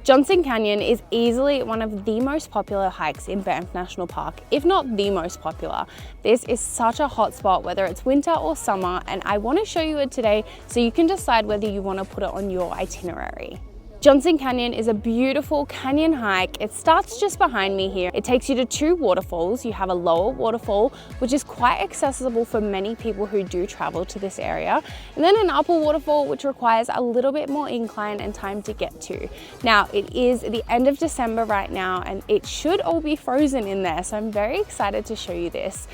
Johnston Canyon is easily one of the most popular hikes in Banff National Park, if not the most popular. This is such a hot spot, whether it's winter or summer, and I want to show you it today so you can decide whether you want to put it on your itinerary. Johnston Canyon is a beautiful canyon hike. It starts just behind me here. It takes you to two waterfalls. You have a lower waterfall, which is quite accessible for many people who do travel to this area, and then an upper waterfall, which requires a little bit more incline and time to get to. Now, it is the end of December right now, and it should all be frozen in there, so I'm very excited to show you this.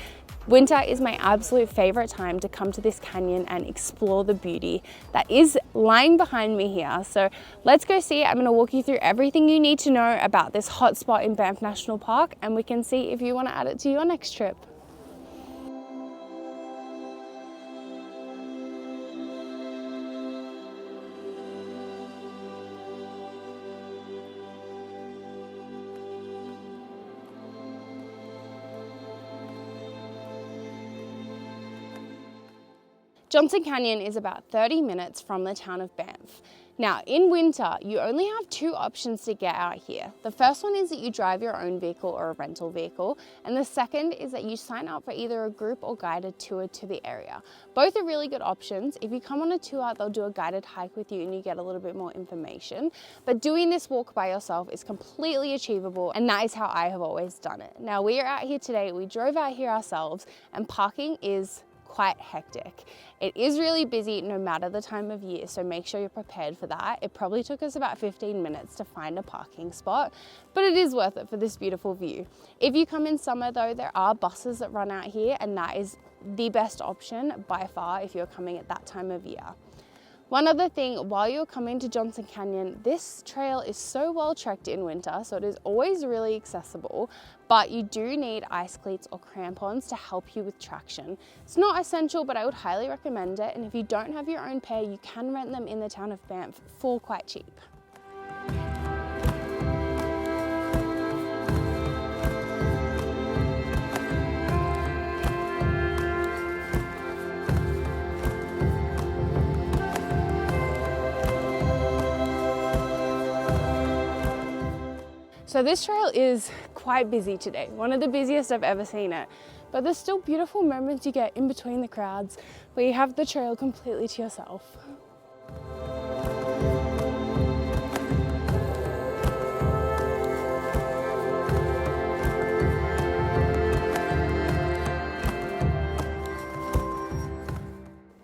Winter is my absolute favorite time to come to this canyon and explore the beauty that is lying behind me here. So let's go see it. I'm going to walk you through everything you need to know about this hot spot in Banff National Park, and we can see if you want to add it to your next trip. Johnston Canyon is about 30 minutes from the town of Banff. Now, in winter, you only have two options to get out here. The first one is that you drive your own vehicle or a rental vehicle, and the second is that you sign up for either a group or guided tour to the area. Both are really good options. If you come on a tour, they'll do a guided hike with you and you get a little bit more information. But doing this walk by yourself is completely achievable, and that is how I have always done it. Now, we are out here today, we drove out here ourselves, and parking is quite hectic. It is really busy no matter the time of year, so make sure you're prepared for that. It probably took us about 15 minutes to find a parking spot, but it is worth it for this beautiful view. If you come in summer though, there are buses that run out here, and that is the best option by far if you're coming at that time of year. One other thing, while you're coming to Johnston Canyon, this trail is so well trekked in winter, so it is always really accessible, but you do need ice cleats or crampons to help you with traction. It's not essential, but I would highly recommend it, and if you don't have your own pair, you can rent them in the town of Banff for quite cheap. So this trail is quite busy today, one of the busiest I've ever seen it, but there's still beautiful moments you get in between the crowds where you have the trail completely to yourself.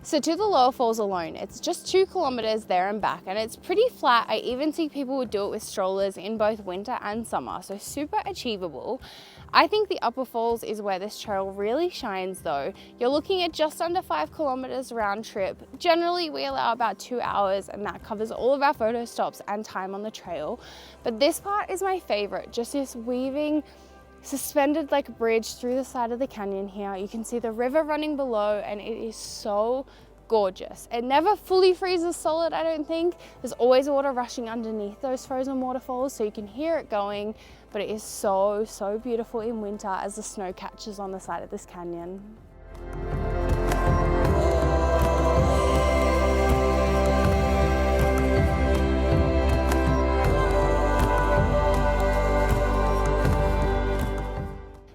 So to the lower falls alone, it's just 2 kilometers there and back, and it's pretty flat. I even see people would do it with strollers in both winter and summer, so super achievable. I think the upper falls is where this trail really shines though. You're looking at just under 5 kilometers round trip. Generally, we allow about 2 hours, and that covers all of our photo stops and time on the trail. But this part is my favorite, just this weaving suspended like bridge through the side of the canyon here. You can see the river running below, and it is so gorgeous. It never fully freezes solid, I don't think. There's always water rushing underneath those frozen waterfalls, so you can hear it going, but it is so beautiful in winter as the snow catches on the side of this canyon.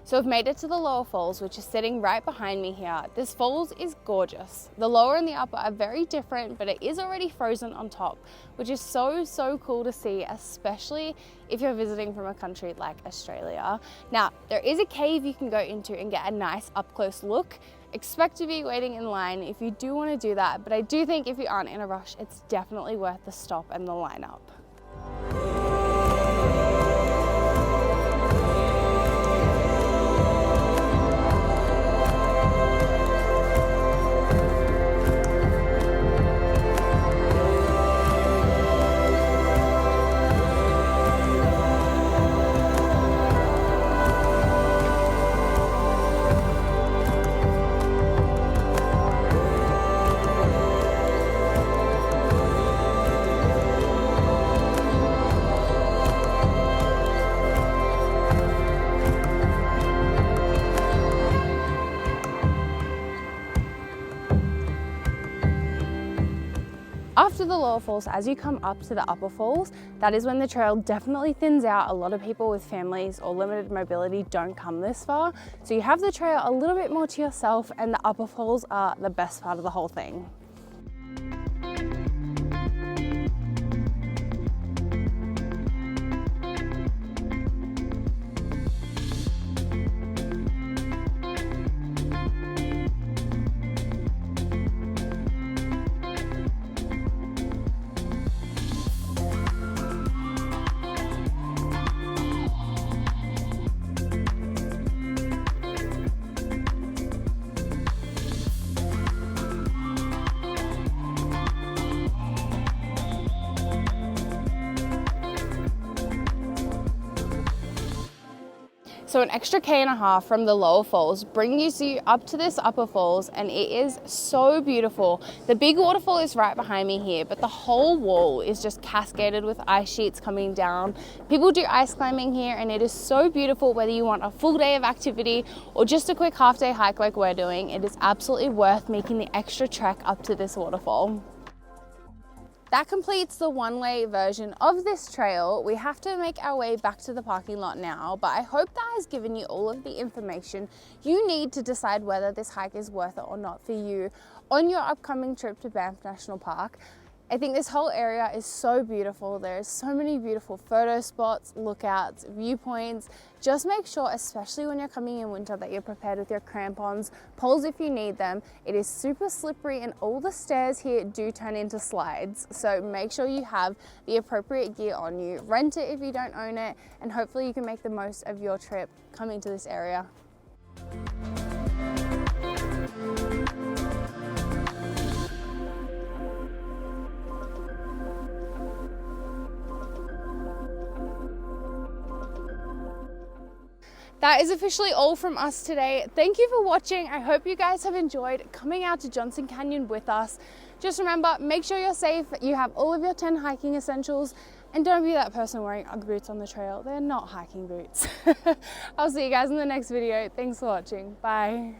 So I've made it to the lower falls, which is sitting right behind me here. This falls is gorgeous. The lower and the upper are very different, but it is already frozen on top, which is so cool to see, especially if you're visiting from a country like Australia. Now, there is a cave you can go into and get a nice up close look. Expect to be waiting in line if you do want to do that, but I do think if you aren't in a rush, it's definitely worth the stop and the lineup. After the lower falls, as you come up to the upper falls, that is when the trail definitely thins out. A lot of people with families or limited mobility don't come this far. So you have the trail a little bit more to yourself, and the upper falls are the best part of the whole thing. So an extra K1.5 from the lower falls brings you up to this upper falls, and it is so beautiful. The big waterfall is right behind me here, but the whole wall is just cascaded with ice sheets coming down. People do ice climbing here, and it is so beautiful. Whether you want a full day of activity or just a quick half-day hike like we're doing, it is absolutely worth making the extra trek up to this waterfall. That completes the one-way version of this trail. We have to make our way back to the parking lot now, but I hope that has given you all of the information you need to decide whether this hike is worth it or not for you on your upcoming trip to Banff National Park. I think this whole area is so beautiful. There's so many beautiful photo spots, lookouts, viewpoints. Just make sure, especially when you're coming in winter, that you're prepared with your crampons, poles if you need them. It is super slippery, and all the stairs here do turn into slides. So make sure you have the appropriate gear on you. Rent it if you don't own it, and hopefully you can make the most of your trip coming to this area. That is officially all from us today. Thank you for watching. I hope you guys have enjoyed coming out to Johnston Canyon with us. Just remember, make sure you're safe, you have all of your 10 hiking essentials, and don't be that person wearing Ugg boots on the trail. They're not hiking boots. I'll see you guys in the next video. Thanks for watching. Bye.